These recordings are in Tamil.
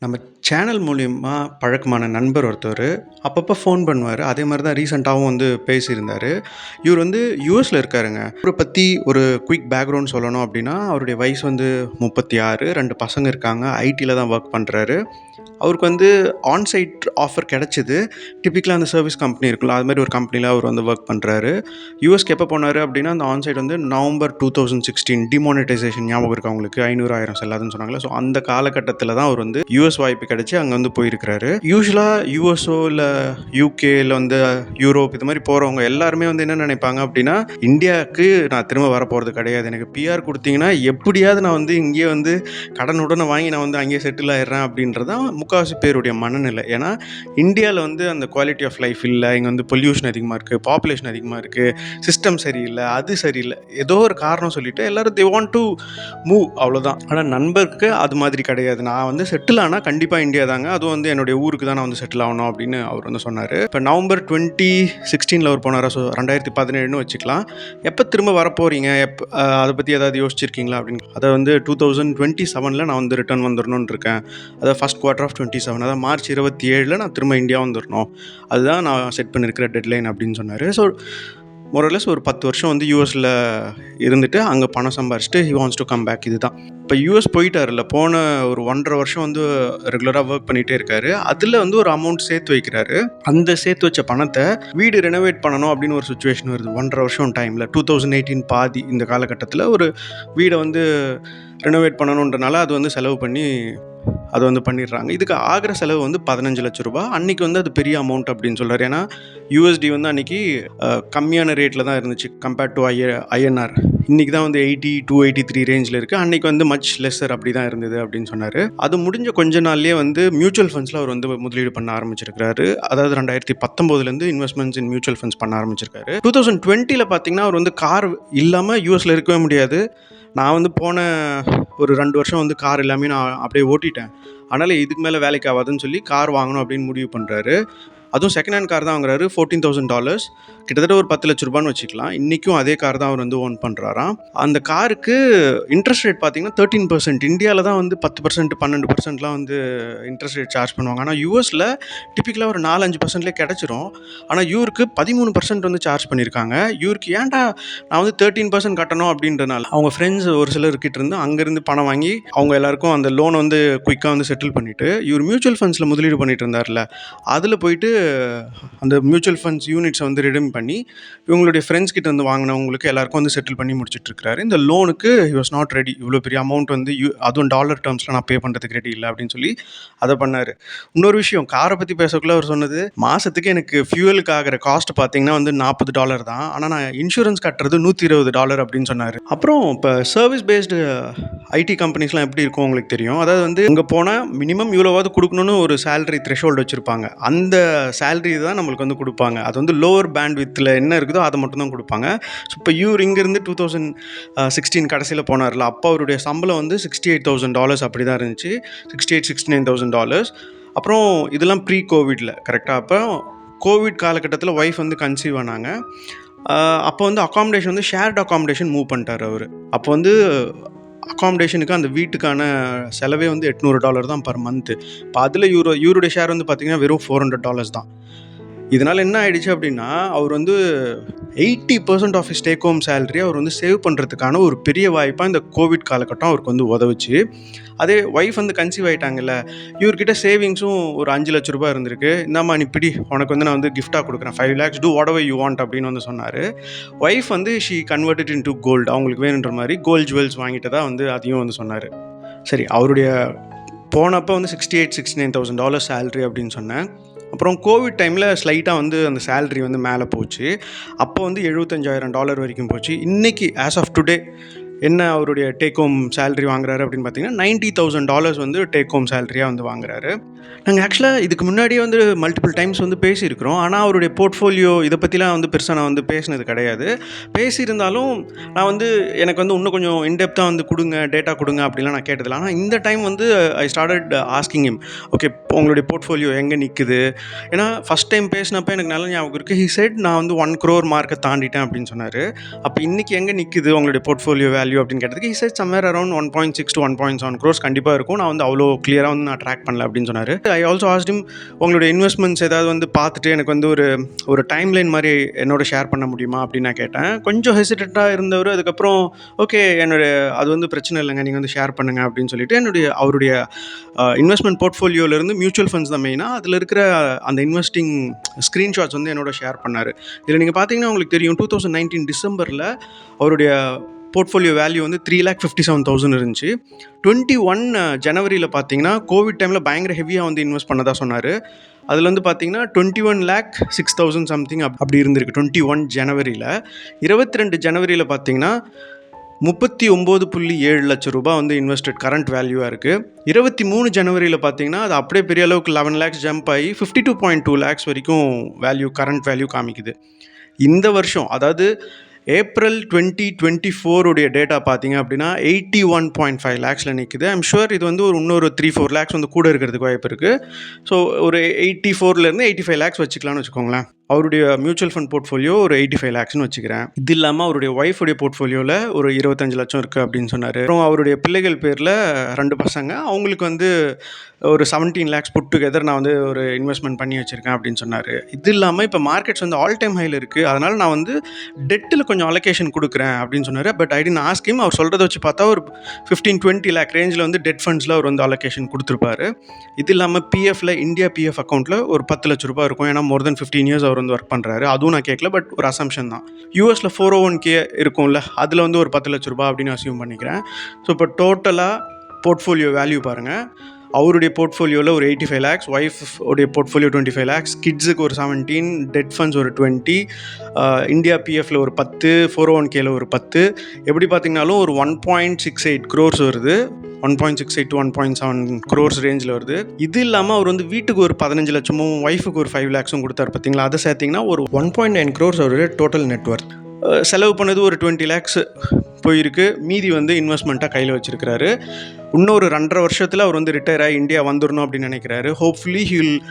நம்ம சேனல் மூலியமா பழக்கமான நண்பர் ஒருத்தர் அப்பப்போ ஃபோன் பண்ணுவார். அதே மாதிரி தான் ரீசெண்டாகவும் வந்து பேசியிருந்தார். இவர் வந்து யூஎஸில் இருக்காருங்க. இவரை பற்றி ஒரு குயிக் பேக்ரவுண்ட் சொல்லணும் அப்படின்னா, அவருடைய வயசு வந்து 36, 2 பசங்க இருக்காங்க. ஐடியில் தான் ஒர்க் பண்ணுறாரு. அவருக்கு வந்து ஆன்சைட் ஆஃபர் கிடச்சிது. டிப்பிக்கலாக அந்த சர்வீஸ் கம்பெனி இருக்குல்ல, அது மாதிரி ஒரு கம்பெனியில் அவர் வந்து ஒர்க் பண்ணுறாரு. யூஎஸ்க்கு எப்போ போனார் அப்படின்னா, அந்த ஆன்சைட் வந்து நவம்பர் 2016 டிமானிட்டைசேஷன் ஞாபகம் இருக்கா உங்களுக்கு? 500 1000 செல்லாதுன்னு சொன்னாங்களே. ஸோ அந்த காலகட்டத்தில் தான் அவர் வந்து யூஎஸ் வாய்ப்பு கிடச்சி அங்கே வந்து போயிருக்கிறாரு. யூஸ்வலாக யூஎஸ்ஓ இல்லை யூகே இல்லை வந்து யூரோப் இது மாதிரி போகிறவங்க எல்லாருமே வந்து என்ன நினைப்பாங்க அப்படின்னா, இந்தியாவுக்கு நான் திரும்ப வர போகிறது கிடையாது. எனக்கு பிஆர் கொடுத்தீங்கன்னா எப்படியாவது நான் வந்து இங்கேயே வந்து கடனுடனே வாங்கி நான் வந்து அங்கேயே செட்டில் ஆயிடுறேன் அப்படின்றதான் முக்கால்வாசி பேருடைய மனநிலை. ஏன்னா இந்தியாவில் வந்து அந்த குவாலிட்டி ஆஃப் லைஃப் இல்லை, இங்கே வந்து பொல்யூஷன் அதிகமாக இருக்குது, பாப்புலேஷன் அதிகமாக இருக்குது, சிஸ்டம் சரியில்லை, அது சரியில்லை, ஏதோ ஒரு காரணம் சொல்லிவிட்டு எல்லோரும் தே வாண்ட் டு மூவ், அவ்வளோதான். ஆனால் நண்பருக்கு அது மாதிரி கிடையாது. நான் வந்து செட்டில் ஆனால் கண்டிப்பாக இந்தியா தாங்க, அதுவும் வந்து என்னுடைய ஊருக்கு தான் நான் வந்து செட்டில் ஆகணும் அப்படின்னு அவர் வந்து சொன்னார். இப்போ நவம்பர் 2016 அவர் போனார். ஸோ 2017 வச்சுக்கலாம். எப்போ திரும்ப வரப்போகிறீங்க, அதை பற்றி ஏதாவது யோசிச்சிருக்கீங்களா அப்படின்னு. அதை வந்து 2027 நான் வந்து ரிட்டர்ன் வந்துடணும்னு இருக்கேன். அதாவது ஃபஸ்ட் குவார்ட்டர் ஆஃப் 27, அதாவது மார்ச் 27 நான் திரும்ப இந்தியா வந்துடணும், அதுதான் நான் செட் பண்ணியிருக்கிற டெட்லைன் அப்படின்னு சொன்னார். ஸோ மொரலஸ் ஒரு 10 வருஷம் வந்து யூஎஸில் இருந்துட்டு அங்கே பணம் சம்பாரிச்சிட்டு he wants to come back. இதுதான் இப்போ யூஎஸ் போயிட்டார்ல, போன ஒரு 1.5 வருஷம் வந்து ரெகுலராக ஒர்க் பண்ணிகிட்டே இருக்காரு. அதில் வந்து ஒரு அமௌண்ட் சேர்த்து வைக்கிறாரு. அந்த சேர்த்து வச்ச பணத்தை வீடு ரெனோவேட் பண்ணணும் அப்படின்னு ஒரு சுச்சுவேஷன் வருது 1.5 வருஷம் டைமில். 2018 பாதி இந்த காலகட்டத்தில் ஒரு வீடை வந்து ரெனோவேட் பண்ணணுன்றனால அது வந்து செலவு பண்ணி அது வந்து பண்ணிடுறாங்க. இதுக்கு ஆகிற செலவு வந்து 15 லட்ச ரூபா. அன்றைக்கி வந்து அது பெரிய அமௌண்ட் அப்படின்னு சொல்கிறார். ஏன்னா யூஎஸ்டி வந்து அன்றைக்கி கம்மியான ரேட்டில் தான் இருந்துச்சு கம்பேர்ட் டு ஐஎன்ஆர். இன்றைக்கி தான் வந்து 80 283 ரேஞ்சில் இருக்குது. அன்றைக்கி வந்து மச் லெஸ்ஸர் அப்படி தான் இருந்தது அப்படின்னு சொன்னார். அது முடிஞ்ச கொஞ்ச நாள்லேயே வந்து மியூச்சுவல் ஃபண்ட்ஸில் அவர் வந்து முதலீடு பண்ண ஆரம்பிச்சிருக்காரு. அதாவது 2019 இன்வெஸ்ட்மெண்ட்ஸ் இன் மியூச்சுவல் ஃபண்ட்ஸ் பண்ண ஆரம்பிச்சிருக்காரு. 2020 பார்த்தீங்கன்னா அவர் வந்து கார் இல்லாமல் யூஎஸில் இருக்கவே முடியாது. நான் வந்து போன ஒரு 2 வருஷம் வந்து கார் எல்லாமே நான் அப்படியே ஓட்டிட்டேன், அதனால் இதுக்கு மேலே வேலைக்கு ஆகாதுன்னு சொல்லி கார் வாங்கணும் அப்படின்னு முடிவு பண்ணுறாரு. அதுவும் செகண்ட் ஹேண்ட் கார் தான் வாங்குறாரு. $14,000, கிட்டத்தட்ட ஒரு 10 லட்ச ரூபான்னு வச்சுக்கலாம். இன்றைக்கும் அதே கார் தான் அவர் வந்து ஓன் பண்ணுறாராம். அந்த காருக்கு இன்ட்ரெஸ்ட் ரேட் பார்த்தீங்கன்னா 13%. இந்தியாவில் தான் வந்து 10% 12%லாம் வந்து இன்ட்ரெஸ்ட் ரேட் சார்ஜ் பண்ணுவாங்க. ஆனால் யூஎஸில் டிப்பிக்கலாக ஒரு 4-5%லே கிடச்சிரும். ஆனால் இவருக்கு 13% வந்து சார்ஜ் பண்ணியிருக்காங்க. இவருக்கு ஏன்டா நான் வந்து 13% கட்டணும் அப்படின்றனால அவங்க ஃப்ரெண்ட்ஸ் ஒரு சிலர்கிட்ட இருந்து அங்கேருந்து பணம் வாங்கி அவங்க எல்லாருக்கும் அந்த லோனை வந்து குயிக்காக வந்து செட்டில் பண்ணிவிட்டு, இவர் மியூச்சுவல் ஃபண்ட்ஸில் முதலீடு பண்ணிட்டு இருந்தார்ல, அதில் போயிட்டு அந்த மியூச்சுவல் ஃபண்ட்ஸ் யூனிட்ஸை வந்து ரிடீம் பண்ணி இவங்களுடைய ஃப்ரெண்ட்ஸ் கிட்ட வந்து வாங்கினவங்களுக்கு எல்லாருக்கும் வந்து செட்டில் பண்ணி முடிச்சுட்டு இருக்காரு. இந்த லோனுக்கு ஹி வாஸ் நாட் ரெடி. இவ்வளோ பெரிய அமௌண்ட் வந்து அதுவும் டாலர் டேர்ம்ஸில் நான் பே பண்ணுறதுக்கு ரெடி இல்லை அப்படின்னு சொல்லி அதை பண்ணார். இன்னொரு விஷயம், காரை பற்றி பேசக்குள்ள அவர் சொன்னது, மாதத்துக்கு எனக்கு ஃபியூவலுக்கு ஆகிற காஸ்ட் பார்த்தீங்கன்னா வந்து $40 தான், ஆனால் நான் இன்சூரன்ஸ் கட்டுறது $120 அப்படின்னு சொன்னார். அப்புறம் இப்போ சர்வீஸ் பேஸ்டு ஐடி கம்பெனிஸ்லாம் எப்படி இருக்கும் உங்களுக்கு தெரியும். அதாவது வந்து இங்கே போனால் மினிமம் இவ்வளோவாவது கொடுக்கணும்னு ஒரு சேலரி த்ரெஷோல்டு வச்சுருப்பாங்க. அந்த சேலரி தான் நம்மளுக்கு வந்து கொடுப்பாங்க. அது வந்து லோவர் பேண்ட் வித்தில் என்ன இருக்குதோ அதை மட்டும் தான் கொடுப்பாங்க. ஸோ இப்போ இவர் இங்கேருந்து 2016 கடைசியில் போனார்ல, அப்போ அவருடைய சம்பளம் வந்து $68,000 அப்படி தான் இருந்துச்சு. $69,000. அப்புறம் இதெல்லாம் ப்ரீ கோவிடில் கரெக்டாக. அப்போ கோவிட் காலகட்டத்தில் ஒய்ஃப் வந்து கன்சீவ் ஆனாங்க. அப்போ வந்து அகாமடேஷன் வந்து ஷேர்ட் அகாமடேஷன் மூவ் பண்ணிட்டார் அவர். அப்போ வந்து அகாமடேஷனுக்கு அந்த வீட்டுக்கான செலவே வந்து $800 தான் பர் மந்த்து. இப்போ அதில் இவருடைய ஷேர் வந்து பார்த்திங்கன்னா வெறும் $400 தான். இதனால் என்ன ஆகிடுச்சு அப்படின்னா, அவர் வந்து 80% of his take home salary அவர் வந்து சேவ் பண்ணுறதுக்கான ஒரு பெரிய வாய்ப்பாக இந்த கோவிட் காலகட்டம் அவருக்கு வந்து உதவுச்சு. அதே ஒய்ஃப் வந்து கன்சீவ் ஆகிட்டாங்கல்ல, இவர்கிட்ட சேவிங்ஸும் ஒரு 5 லட்ச ரூபா இருந்திருக்கு. இந்தாம்மா நீ பிடி, உனக்கு வந்து நான் வந்து கிஃப்டாக கொடுக்குறேன், 5 lakhs, do whatever you want அப்படின்னு வந்து சொன்னார். ஒய்ஃப் வந்து ஷீ கன்வெர்டட் இன்டு கோல்டு, அவங்களுக்கு வேணுன்ற மாதிரி கோல்டு ஜுவல்ஸ் வாங்கிட்டு தான் வந்து அதையும் வந்து சொன்னார். சரி, அவருடைய போனப்போ வந்து $68,000-69,000 சேலரி அப்படின்னு சொன்னேன். அப்புறம் கோவிட் டைமில் ஸ்லைட்டாக வந்து அந்த சேலரி வந்து மேலே போச்சு. அப்போ வந்து $75,000 வரைக்கும் போச்சு. இன்றைக்கி ஆஸ் ஆஃப் டுடே என்ன அவருடைய டேக் ஹோம் சேலரி வாங்குறாரு அப்படின்னு பார்த்தீங்கன்னா $90,000 வந்து டேக் ஹோம் சேலரியாக வந்து வாங்குறாரு. நாங்கள் ஆக்சுவலாக இதுக்கு முன்னாடியே வந்து மல்டிபிள் டைம்ஸ் வந்து பேசியிருக்கிறோம். ஆனால் அவருடைய போர்ட்ஃபோலியோ இதை பற்றிலாம் வந்து பெருசாக நான் வந்து பேசினது கிடையாது. பேசியிருந்தாலும் நான் வந்து எனக்கு வந்து இன்னும் கொஞ்சம் இன்டெப்த்தாக வந்து கொடுங்க, டேட்டா கொடுங்க அப்படிலாம் நான் கேட்டதில்லை. ஆனால் இந்த டைம் வந்து I started asking him, okay உங்களுடைய போர்ட்ஃபோலியோ எங்கே நிற்குது. ஏன்னா ஃபஸ்ட் டைம் பேசினப்போ எனக்கு நல்ல ஞாபகம் இருக்குது. ஹி செட் நான் வந்து 1 crore மார்க்கை தாண்டிட்டேன் அப்படின்னு சொன்னார். அப்போ இன்றைக்கி எங்கே நிற்குது உங்களுடைய போர்ட்ஃபோலியோ வேல்யூ வேல்யூ அப்படின்னு கேட்டதுக்கு he said somewhere around 1.6 to 1.7 crores கண்டிப்பாக இருக்கும். நான் வந்து அவ்வளோ கிளியராக வந்து நான் ட்ராக் பண்ணல அப்படின்னு சொன்னார். ஐ ஆல்சோ ஆஸ்க்ட் him உங்களுடைய இன்வெஸ்ட்மெண்ட்ஸ் ஏதாவது வந்து பார்த்துட்டு எனக்கு வந்து ஒரு டைம் லைன் மாதிரி என்னோட ஷேர் பண்ண முடியுமா அப்படின்னு நான் கேட்டேன். கொஞ்சம் ஹெசிடேட்டாக இருந்தவர் அதுக்கப்புறம் ஓகே அது வந்து பிரச்சனை இல்லைங்க, நீங்கள் வந்து ஷேர் பண்ணுங்கள் அப்படின்னு சொல்லிட்டு அவருடைய இன்வெஸ்ட்மெண்ட் போர்ட்ஃபோலியோலேருந்து மியூச்சுவல் ஃபண்ட்ஸ் தான் மெயினாக அதில் இருக்கிற அந்த இன்வெஸ்டிங் ஸ்க்ரீன்ஷாட்ஸ் வந்து என்னோட ஷேர் பண்ணார். இதில் நீங்கள் பார்த்தீங்கன்னா உங்களுக்கு தெரியும் 2019 டிசம்பரில் அவருடைய போர்ட்ஃபோலியோ வேல்யூ வந்து 3,57,000 இருந்துச்சு. 21 ஜனவரியில் பார்த்தீங்கன்னா கோவிட் டைமில் பயங்கர ஹெவியாக வந்து இன்வெஸ்ட் பண்ணதாக சொன்னார். அதில் வந்து பார்த்தீங்கன்னா 21,06,000 சம்திங் அப்படி இருந்திருக்கு 21 ஜனவரியில். 22 ஜனவரியில் பார்த்தீங்கன்னா 39.7 லட்சம் ரூபாய் வந்து இன்வெஸ்டட் கரண்ட் வேல்யூவாக இருக்குது. 23 ஜனவரியில் பார்த்தீங்கன்னா அது அப்படியே பெரிய அளவுக்கு 11 lakhs ஜம்ப் ஆகி 52.2 lakhs வரைக்கும் கரண்ட் வேல்யூ காமிக்குது. இந்த வருஷம் அதாவது ஏப்ரல் 2024 உடைய டேட்டா பார்த்தீங்க அப்படின்னா 81.5 lakhsல நிற்குது. ஐம் ஷுர் இது வந்து இன்னொரு 3-4 lakhs வந்து கூட இருக்கிறதுக்கு வாய்ப்பு இருக்குது. ஸோ ஒரு 84லேருந்து 85 lakhs வச்சுக்கலாம்னு வச்சுக்கோங்களேன். அவருடைய மியூச்சுவல் ஃபண்ட் போர்ட்ஃபோலியோ ஒரு 85 lakhsனு வச்சுக்கிறேன். இது இல்லாமல் அவருடைய ஒய்ஃபுடைய போர்ட்ஃபோலியோவில் ஒரு 25 லட்சம் இருக்குது அப்படின்னு சொன்னார். அப்புறம் அவருடைய பிள்ளைகள் பேரில் 2 பசங்க, அவங்களுக்கு வந்து ஒரு 17 lakhs புட் டுகெதர் நான் வந்து ஒரு இன்வெஸ்ட்மெண்ட் பண்ணி வச்சுருக்கேன் அப்படின்னு சொன்னார். இது இல்லாமல் இப்போ மார்க்கெட்ஸ் வந்து ஆல் டைம் ஹையில் இருக்குது, அதனால் நான் வந்து டெட்டில் கொஞ்சம் அலோகேஷன் கொடுக்குறேன் அப்படின்னு சொன்னார். But I didn't ask him. அவர் சொல்கிறத வச்சு பார்த்தா ஒரு 15-20 lakh ரேஞ்சில் வந்து டெட் ஃபண்ட்ஸில் அவர் வந்து அலோகேஷன் கொடுத்துருப்பாரு. இது இல்லாமல் பிஎஃப்ல இந்தியா பிஎஃப் அக்கௌண்ட்டில் ஒரு 10 லட்ச ரூபாய் இருக்கும். ஏன்னா மோர் தென் 15 years அவர் வந்து ஒர்க் பண்ணுறாரு. அதுவும் நான் கேட்கல, பட் ஒரு அசம்ஷன் தான். யூஎஸில் 401k இருக்கும்ல, அதில் வந்து ஒரு 10 லட்ச ரூபாய் அப்படின்னு அசியூம் பண்ணிக்கிறேன். ஸோ இப்போ டோட்டலாக போர்ட்ஃபோலியோ வேல்யூ பாருங்கள். அவருடைய போர்ட்ஃபோலியோவில் ஒரு 85 lakhs, ஒய்ஃப் உடைய போர்ட்ஃபோலியோ 25 lakhs, கிட்ஸுக்கு ஒரு 17, டெட் ஃபண்ட்ஸ் ஒரு 20, இந்தியா பிஎஃப்ல ஒரு 10, 401kல ஒரு 10, எப்படி பார்த்தீங்கன்னாலும் ஒரு 1.68 crores வருது. 1.68 to 1.7 crores ரேஞ்சில் வருது. இது இல்லாமல் அவர் வந்து வீட்டுக்கு ஒரு 15 லட்சமும் ஒய்ஃபுக்கு ஒரு 5 lakhsம் கொடுத்தாரு பார்த்தீங்களா. அதை சேர்த்திங்கன்னா ஒரு 1.9 crores அவருடைய டோட்டல் நெட்வொர்த். செலவு பண்ணது ஒரு 20 lakhs போயிருக்கு. மீதி வந்து இன்வெஸ்ட்மெண்ட்டாக கையில் வச்சுருக்கிறாரு. இன்னொரு 2.5 வருஷத்தில் அவர் வந்து ரிட்டையர் ஆகி இந்தியா வந்துடணும் அப்படின்னு நினைக்கிறாரு. Hopefully he will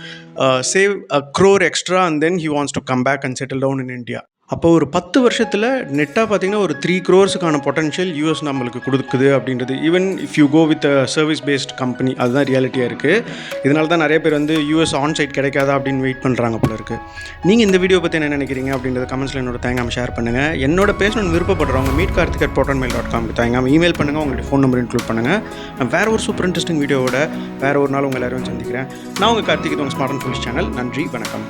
save a crore extra and then he wants to come back and settle down in India. அப்போ ஒரு 10 வருஷத்தில் நெட்டாக பார்த்தீங்கன்னா ஒரு 3 crores பொட்டன்ஷியல் யூஎஸ் நம்மளுக்கு கொடுக்குது அப்படின்றது. Even if you go with service based company, அதுதான் ரியாலிட்டியாக இருக்குது. இதனால தான் நிறைய பேர் வந்து யூஎஸ் ஆன்சைட் கிடைக்காதா அப்படின்னு வெயிட் பண்ணுறாங்க போல இருக்குது. நீங்கள் இந்த வீடியோ பற்றி என்ன நினைக்கிறீங்க அப்படின்றத கமெண்ட்ஸில் என்னோட தயங்காமல் ஷேர் பண்ணுங்கள். என்னோட பேசணும்னு விருப்பப்படுறவங்க meetkarthik@protonmail.com தயங்காமல் இமெயில் பண்ணுங்கள், உங்களுடைய ஃபோன் நம்பர் இன்க்ளூட் பண்ணுங்கள். நான் வேறு ஒரு சூப்பர் இன்ட்ரெஸ்டிங் வீடியோவோட வேறு ஒரு நாள் உங்கள் எல்லாரும் சந்திக்கிறேன். நான் உங்கள் கார்த்திக், இது உங்கள் ஸ்மார்ட் அண்ட் ஃபுல்ஸ் சேனல். நன்றி, வணக்கம்.